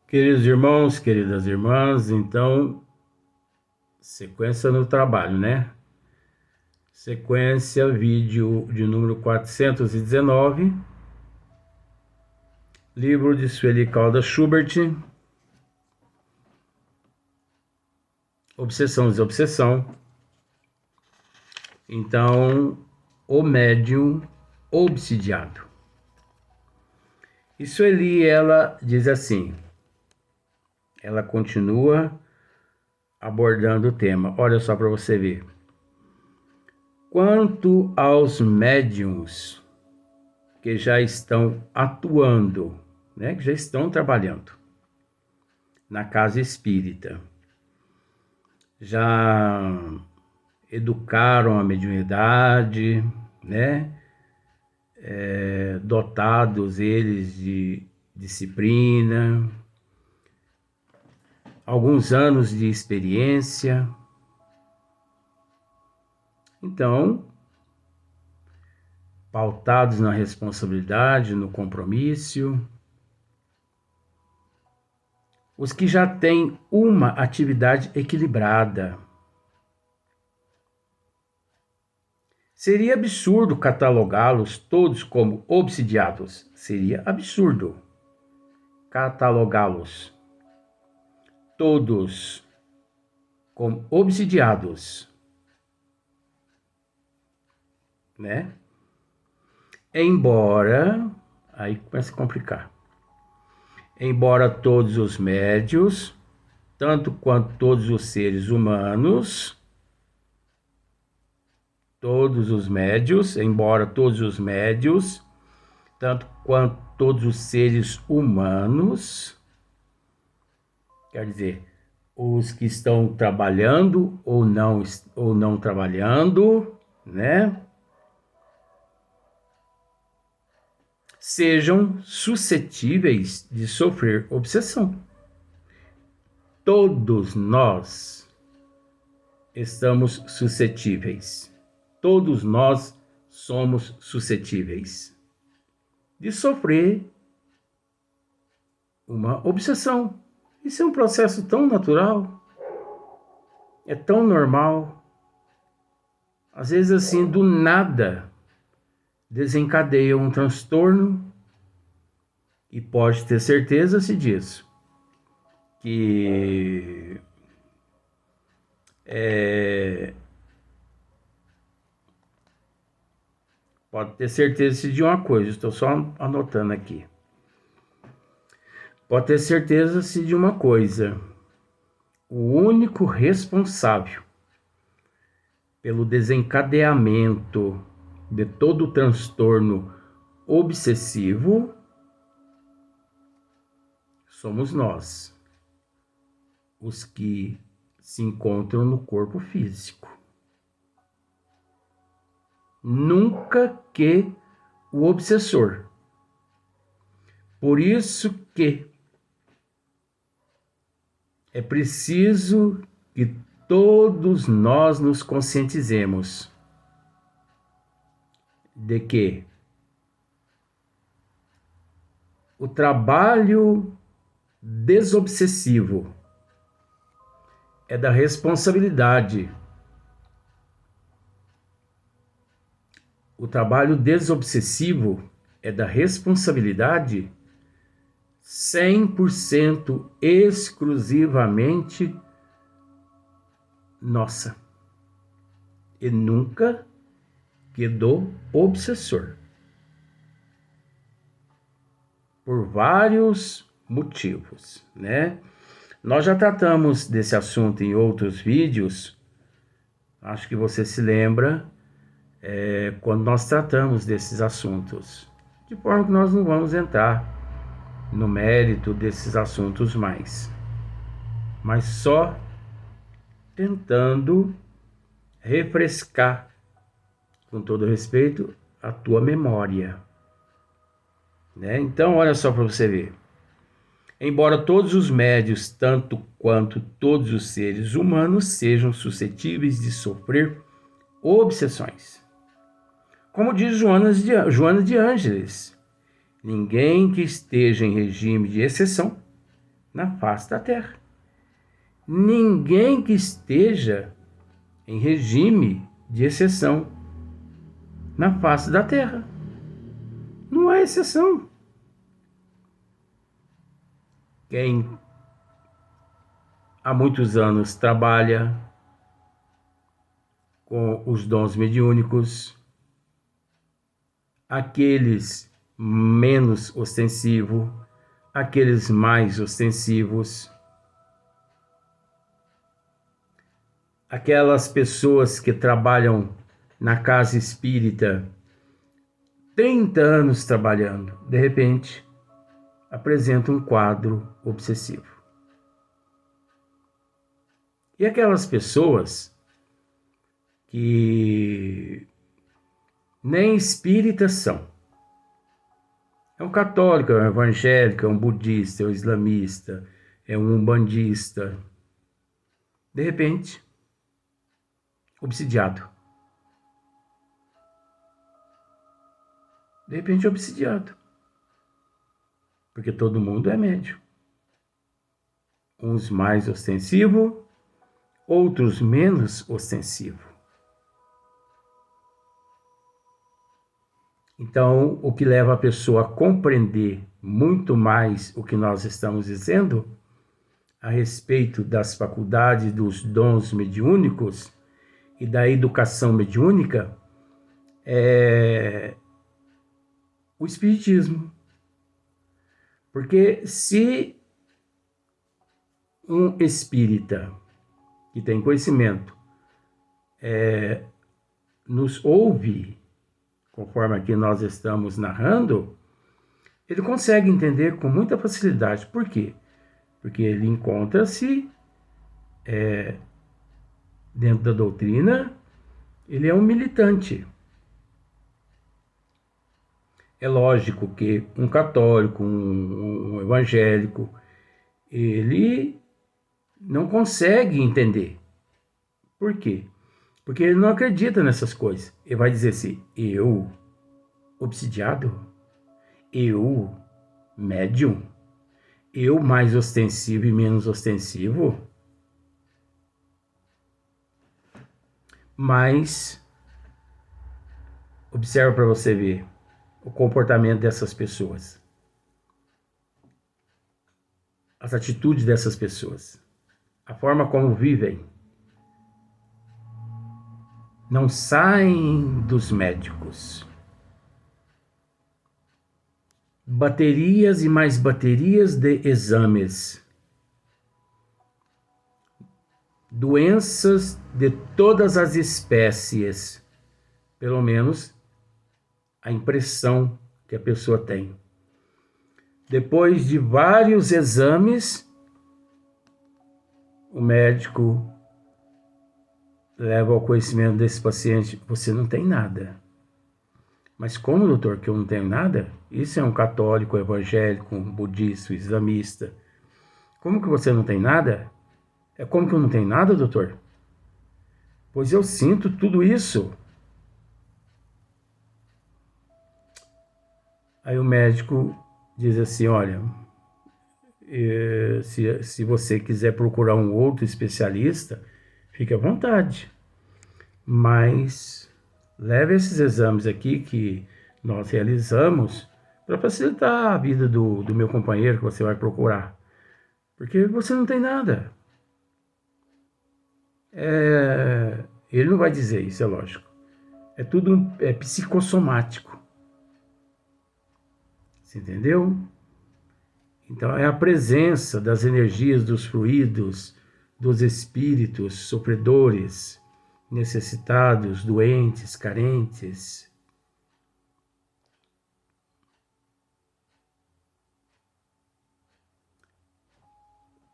Queridos irmãos, queridas irmãs, então, sequência no trabalho, né? Sequência, vídeo de número 419, livro de Sueli Caldas Schubert, Obsessão e Desobsessão. Então, o médium obsidiado. E Sueli, ela diz assim, ela continua abordando o tema. Olha só para você ver. Quanto aos médiums que já estão atuando, né, que já estão trabalhando na casa espírita, já educaram a mediunidade, né, dotados eles de disciplina, alguns anos de experiência. Então, pautados na responsabilidade, no compromisso, os que já têm uma atividade equilibrada. Seria absurdo catalogá-los todos como obsidiados. Seria absurdo catalogá-los todos como obsidiados, né? Embora, aí começa a complicar. Embora todos os médios, tanto quanto todos os seres humanos, embora todos os médios, tanto quanto todos os seres humanos, quer dizer, os que estão trabalhando ou não trabalhando, né? Sejam suscetíveis de sofrer obsessão. Todos nós estamos suscetíveis. Todos nós somos suscetíveis de sofrer uma obsessão. Isso é um processo tão natural, é tão normal. Às vezes, assim, do nada, desencadeia um transtorno, e pode ter certeza disso, que pode ter certeza de uma coisa, estou só anotando aqui. Pode ter certeza de uma coisa: o único responsável pelo desencadeamento de todo o transtorno obsessivo somos nós, os que se encontram no corpo físico. Nunca que o obsessor. Por isso que é preciso que todos nós nos conscientizemos de que o trabalho desobsessivo é da responsabilidade. O trabalho desobsessivo é da responsabilidade 100% exclusivamente nossa, e nunca que do obsessor, por vários motivos, né? Nós já tratamos desse assunto em outros vídeos, acho que você se lembra, quando nós tratamos desses assuntos, de forma que nós não vamos entrar no mérito desses assuntos mais, mas só tentando refrescar, com todo respeito, a tua memória, né? Então, olha só para você ver. Embora todos os médios, tanto quanto todos os seres humanos, sejam suscetíveis de sofrer obsessões. Como diz Joana de Ângeles, ninguém que esteja em regime de exceção na face da terra. Ninguém que esteja em regime de exceção na face da terra. Não há exceção. Quem há muitos anos trabalha com os dons mediúnicos, aqueles menos ostensivos, aqueles mais ostensivos, aquelas pessoas que trabalham na casa espírita, 30 anos trabalhando, de repente, apresenta um quadro obsessivo. E aquelas pessoas que nem espíritas são. É um católico, é um evangélico, é um budista, é um islamista, é um umbandista. De repente, obsidiado. De repente, obsidiado. Porque todo mundo é médium. Uns mais ostensivos, outros menos ostensivos. Então, o que leva a pessoa a compreender muito mais o que nós estamos dizendo a respeito das faculdades, dos dons mediúnicos e da educação mediúnica é o espiritismo. Porque se um espírita que tem conhecimento nos ouve, conforme aqui nós estamos narrando, ele consegue entender com muita facilidade. Por quê? Porque ele encontra-se dentro da doutrina, ele é um militante. É lógico que um católico, um evangélico, ele não consegue entender. Por quê? Porque ele não acredita nessas coisas. Ele vai dizer assim, eu, obsidiado? Eu, médium? Eu, mais ostensivo e menos ostensivo? Mas, observa para você ver o comportamento dessas pessoas. As atitudes dessas pessoas. A forma como vivem. Não saem dos médicos. Baterias e mais baterias de exames. Doenças de todas as espécies. Pelo menos a impressão que a pessoa tem. Depois de vários exames, o médico leva ao conhecimento desse paciente, você não tem nada. Mas como, doutor, que eu não tenho nada? Isso é um católico, evangélico, um budista, um islamista. Como que você não tem nada? É como que eu não tenho nada, doutor? Pois eu sinto tudo isso. Aí o médico diz assim, olha, se você quiser procurar um outro especialista, fique à vontade. Mas leve esses exames aqui que nós realizamos para facilitar a vida do meu companheiro que você vai procurar. Porque você não tem nada. Ele não vai dizer isso, é lógico. É tudo psicossomático. Você entendeu? Então, é a presença das energias, dos fluidos, dos espíritos sofredores, necessitados, doentes, carentes.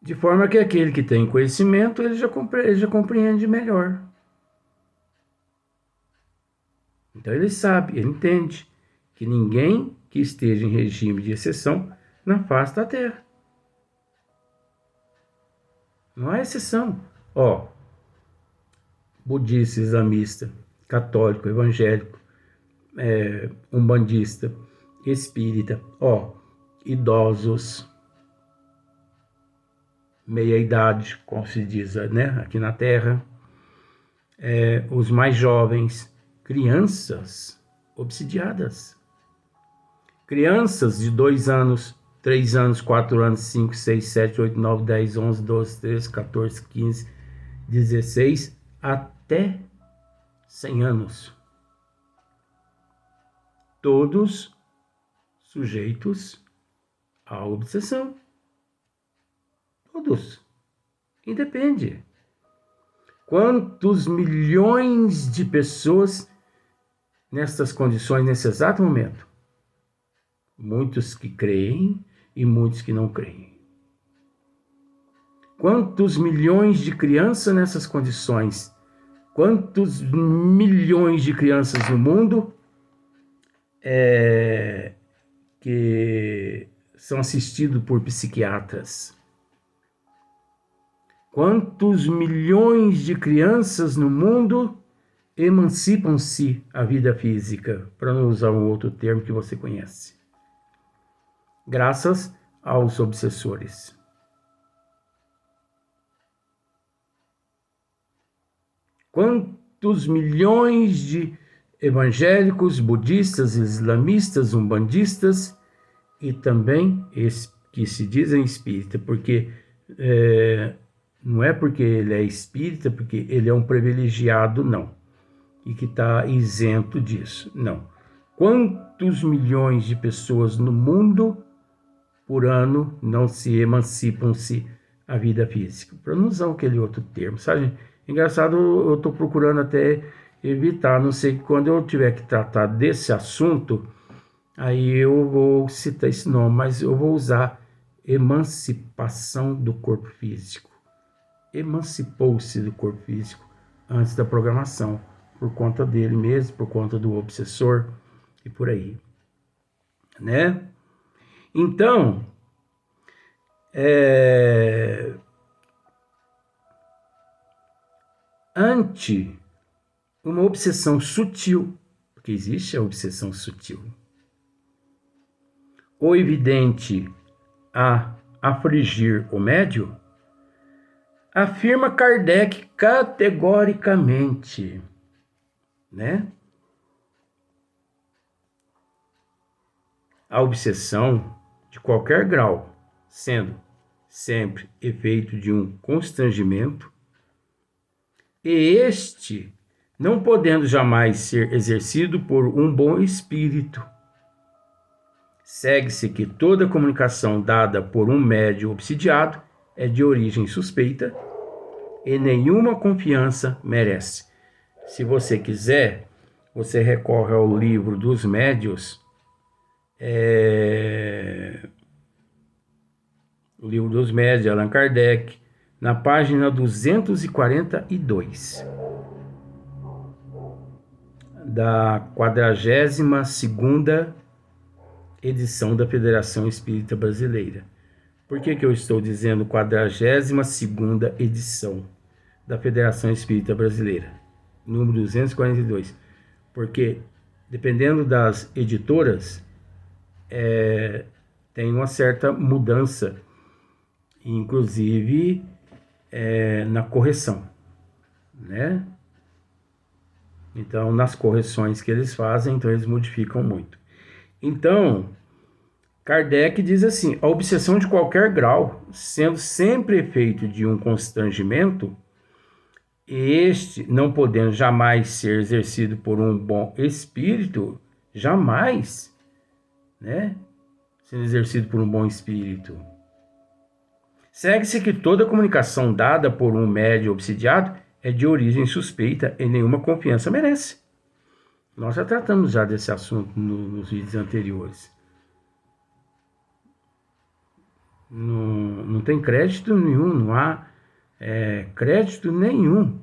De forma que aquele que tem conhecimento, ele já compreende melhor. Então, ele sabe, ele entende que ninguém que esteja em regime de exceção na face da terra. Não há exceção. Budista, islamista, católico, evangélico, umbandista, espírita, idosos, meia-idade, como se diz, né, aqui na Terra, os mais jovens, crianças obsidiadas. Crianças de 2 anos, 3 anos, 4 anos, 5, 6, 7, 8, 9, 10, 11, 12, 13, 14, 15, 16, até 100 anos. Todos sujeitos à obsessão. Todos. Independe. Quantos milhões de pessoas nestas condições, nesse exato momento? Muitos que creem e muitos que não creem. Quantos milhões de crianças nessas condições? Quantos milhões de crianças no mundo que são assistidos por psiquiatras? Quantos milhões de crianças no mundo emancipam-se à vida física, para não usar um outro termo que você conhece? Graças aos obsessores. Quantos milhões de evangélicos, budistas, islamistas, umbandistas e também que se dizem espírita, porque não é porque ele é espírita, porque ele é um privilegiado, não, e que está isento disso, não. Quantos milhões de pessoas no mundo por ano não se emancipam-se à vida física? Para não usar aquele outro termo, sabe? Engraçado, eu estou procurando até evitar, não sei, quando eu tiver que tratar desse assunto, aí eu vou citar esse nome, mas eu vou usar emancipação do corpo físico. Emancipou-se do corpo físico antes da programação, por conta dele mesmo, por conta do obsessor e por aí, né? Então, ante uma obsessão sutil, porque existe a obsessão sutil, ou evidente a afligir o médium, afirma Kardec categoricamente, né? A obsessão de qualquer grau, sendo sempre efeito de um constrangimento, e este não podendo jamais ser exercido por um bom espírito. Segue-se que toda comunicação dada por um médium obsidiado é de origem suspeita e nenhuma confiança merece. Se você quiser, você recorre ao livro dos médiuns, o livro dos médiuns de Allan Kardec, na página 242 da 42ª edição da Federação Espírita Brasileira. Por que eu estou dizendo 42ª edição da Federação Espírita Brasileira? Número 242. Porque, dependendo das editoras, tem uma certa mudança, inclusive na correção, né? Então, nas correções que eles fazem, então eles modificam muito. Então, Kardec diz assim: a obsessão de qualquer grau, sendo sempre efeito de um constrangimento, este não podendo jamais ser exercido por um bom espírito, jamais, né? Sendo exercido por um bom espírito. Segue-se que toda comunicação dada por um médium obsidiado é de origem suspeita e nenhuma confiança merece. Nós já tratamos já desse assunto nos vídeos anteriores. Não tem crédito nenhum, não há crédito nenhum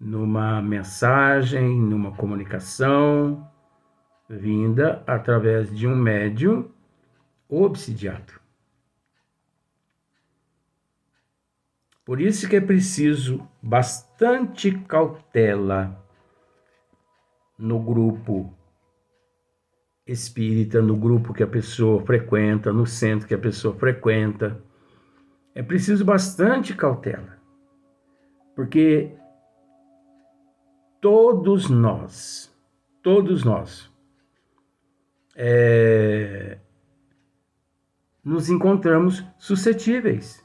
numa mensagem, numa comunicação vinda através de um médium obsidiado. Por isso que é preciso bastante cautela no grupo espírita, no grupo que a pessoa frequenta, no centro que a pessoa frequenta, É preciso bastante cautela, porque todos nós, nos encontramos suscetíveis.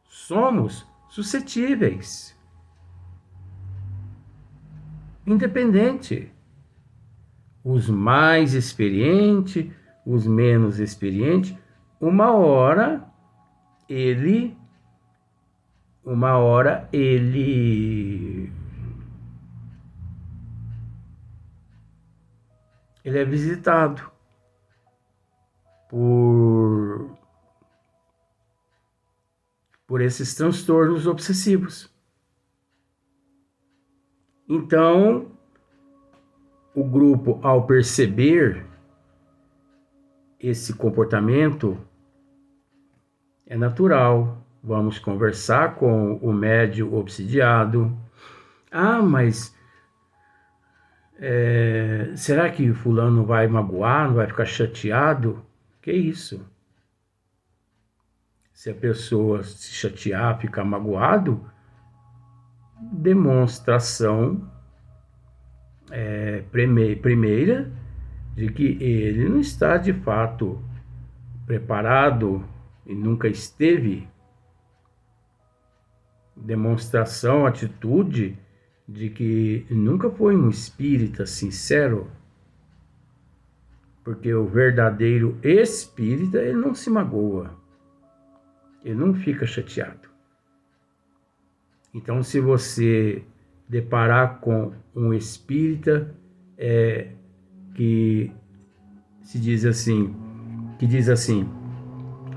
Somos suscetíveis. Independente. Os mais experientes, os menos experientes, uma hora ele é visitado por esses transtornos obsessivos. Então, o grupo, ao perceber esse comportamento, é natural. Vamos conversar com o médium obsidiado. Ah, mas será que fulano vai magoar, não vai ficar chateado? Que isso? Se a pessoa se chatear, ficar magoado, demonstração primeira de que ele não está de fato preparado e nunca esteve. Demonstração, atitude de que nunca foi um espírita sincero, porque o verdadeiro espírita, ele não se magoa, ele não fica chateado. Então, se você deparar com um espírita que diz assim,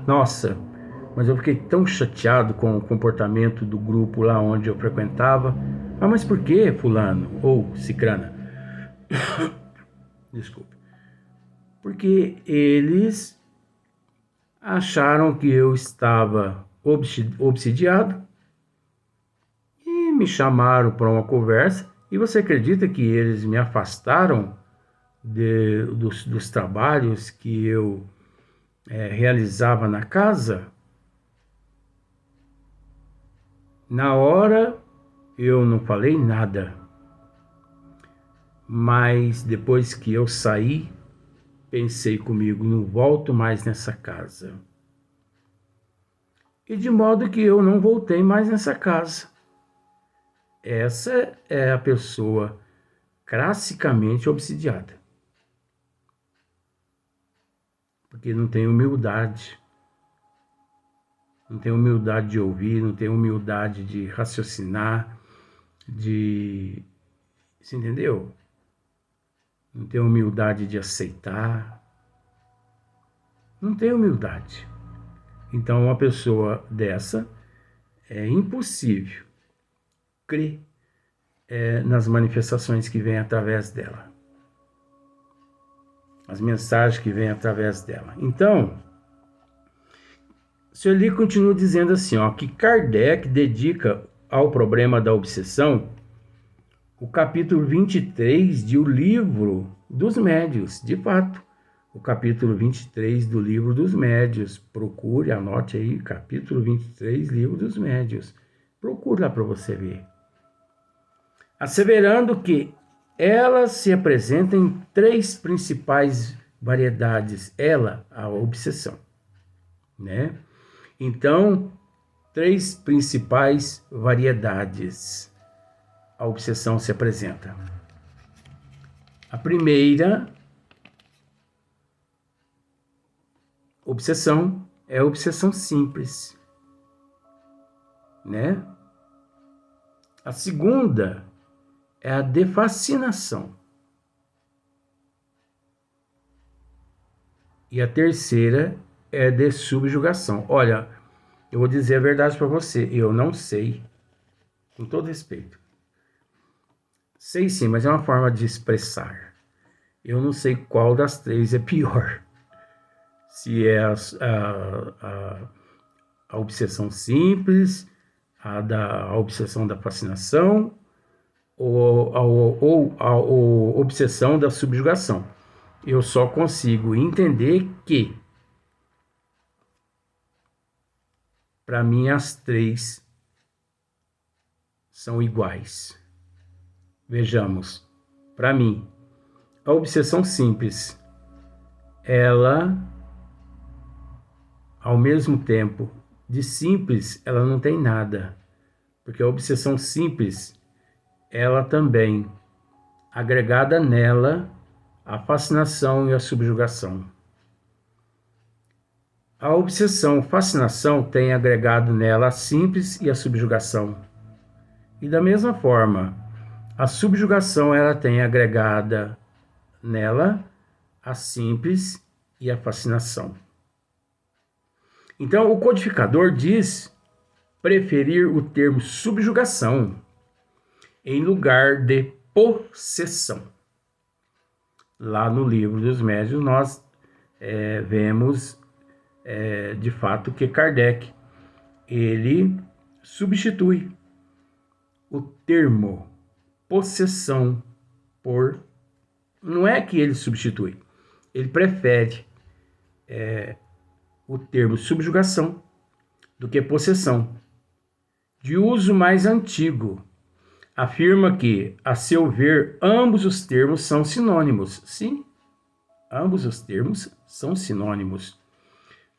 nossa, mas eu fiquei tão chateado com o comportamento do grupo lá onde eu frequentava. Ah, mas por que, fulano? Ou cicrana? Desculpe. Porque eles acharam que eu estava obsidiado e me chamaram para uma conversa. E você acredita que eles me afastaram dos trabalhos que eu realizava na casa? Na hora eu não falei nada, mas depois que eu saí, pensei comigo, não volto mais nessa casa. E de modo que eu não voltei mais nessa casa. Essa é a pessoa classicamente obsidiada. Porque não tem humildade. Não tem humildade de ouvir, não tem humildade de raciocinar, você entendeu? Não tem humildade de aceitar. Não tem humildade. Então, uma pessoa dessa é impossível crer nas manifestações que vêm através dela. As mensagens que vêm através dela. Então, o Sr. Lee continua dizendo assim, que Kardec dedica ao problema da obsessão o capítulo 23 de O Livro dos Médios. De fato, o capítulo 23 do Livro dos Médios. Procure, anote aí, capítulo 23, Livro dos Médios. Procure lá para você ver. Asseverando que ela se apresenta em 3 principais variedades. A obsessão, né? Então, 3 principais variedades a obsessão se apresenta. A primeira obsessão é a obsessão simples, né? A segunda é a de fascinação. E a terceira é de subjugação. Olha, eu vou dizer a verdade para você, eu não sei, com todo respeito. Sei sim, mas é uma forma de expressar. Eu não sei qual das 3 é pior. Se é a obsessão simples, a obsessão da fascinação ou a obsessão da subjugação. Eu só consigo entender que para mim as três são iguais. Vejamos, para mim, a obsessão simples, ela, ao mesmo tempo, de simples, ela não tem nada. Porque a obsessão simples, ela também, agregada nela, a fascinação e a subjugação. A obsessão, fascinação, tem agregado nela a simples e a subjugação. E da mesma forma, a subjugação, ela tem agregada nela a simples e a fascinação. Então, o codificador diz preferir o termo subjugação em lugar de possessão. Lá no livro dos médiuns, nós vemos, de fato, que Kardec, ele substitui o termo possessão por... Não é que ele substitui, ele prefere o termo subjugação do que possessão, de uso mais antigo. Afirma que, a seu ver, ambos os termos são sinônimos. Sim, ambos os termos são sinônimos,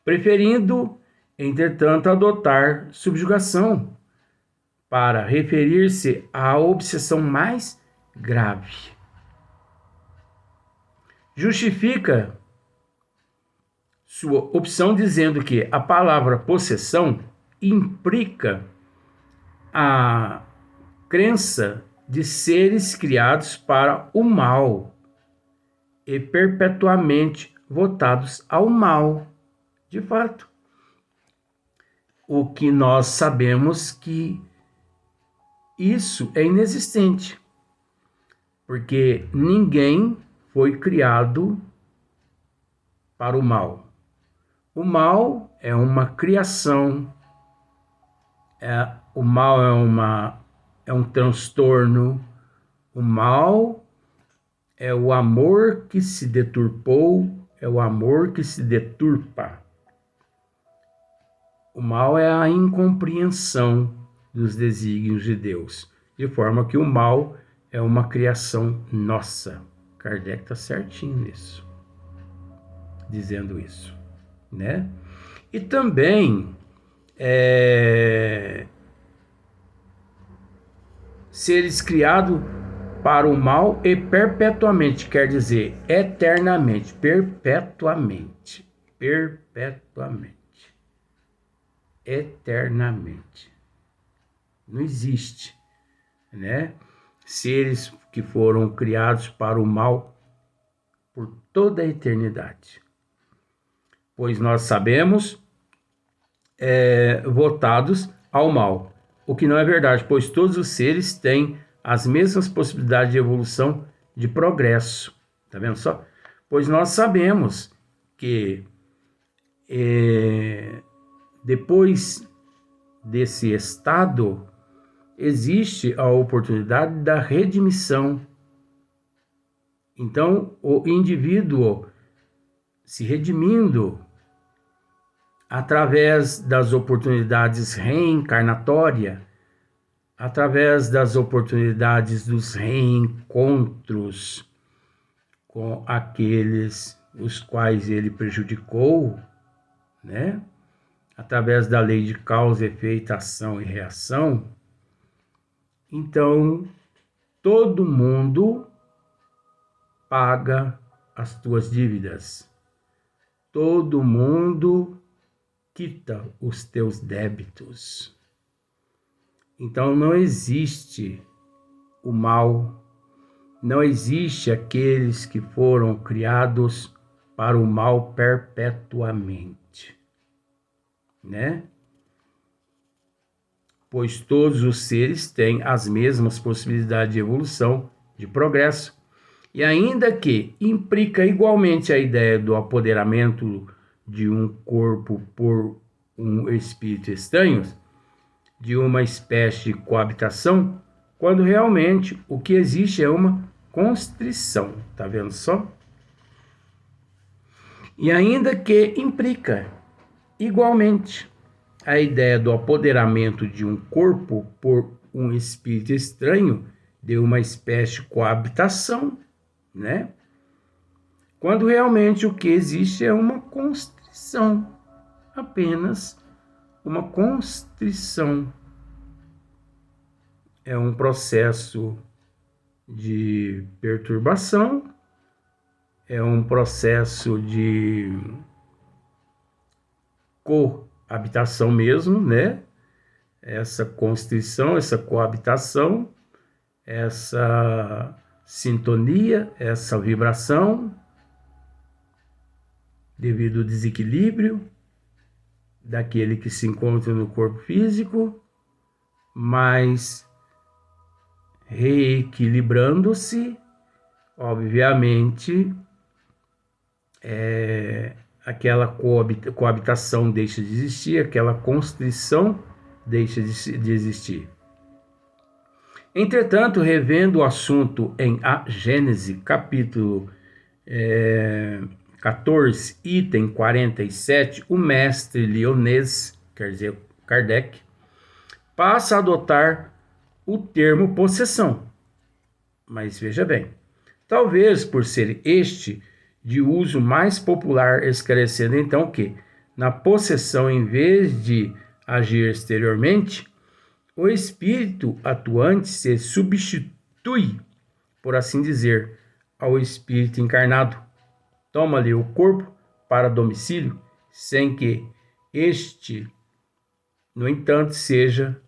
preferindo, entretanto, adotar subjugação para referir-se à obsessão mais grave. Justifica sua opção dizendo que a palavra possessão implica a crença de seres criados para o mal e perpetuamente votados ao mal. De fato, o que nós sabemos que isso é inexistente, porque ninguém foi criado para o mal. O mal é uma criação, o mal é um transtorno, o mal é o amor que se deturpou, é o amor que se deturpa. O mal é a incompreensão dos desígnios de Deus, de forma que o mal é uma criação nossa. Kardec está certinho nisso, dizendo isso, né? E também seres criados para o mal e perpetuamente, quer dizer, eternamente, perpetuamente, eternamente. Não existe, né? Seres que foram criados para o mal por toda a eternidade. Pois nós sabemos, votados ao mal. O que não é verdade, pois todos os seres têm as mesmas possibilidades de evolução, de progresso. Tá vendo só? Pois nós sabemos que depois desse estado, existe a oportunidade da redimissão. Então, o indivíduo se redimindo através das oportunidades reencarnatórias, através das oportunidades dos reencontros com aqueles os quais ele prejudicou, né? Através da lei de causa, efeito, ação e reação. Então, todo mundo paga as tuas dívidas. Todo mundo quita os teus débitos. Então, não existe o mal, não existe aqueles que foram criados para o mal perpetuamente, né? Pois todos os seres têm as mesmas possibilidades de evolução, de progresso, e ainda que implica igualmente a ideia do apoderamento de um corpo por um espírito estranho, de uma espécie de coabitação, quando realmente o que existe é uma constrição, tá vendo só? E ainda que implica igualmente a ideia do apoderamento de um corpo por um espírito estranho de uma espécie de coabitação, né? Quando realmente o que existe é uma constrição, apenas uma constrição. É um processo de perturbação, é um processo de coabitação mesmo, né? Essa constrição, essa coabitação, essa sintonia, essa vibração, devido ao desequilíbrio daquele que se encontra no corpo físico, mas reequilibrando-se, obviamente, aquela coabitação deixa de existir, aquela constrição deixa de existir. Entretanto, revendo o assunto em A Gênese, capítulo 14, item 47, o mestre lionês, quer dizer, Kardec, passa a adotar o termo possessão. Mas veja bem, talvez por ser este de uso mais popular, esclarecendo então que, na possessão, em vez de agir exteriormente, o espírito atuante se substitui, por assim dizer, ao espírito encarnado. Toma-lhe o corpo para domicílio, sem que este, no entanto, seja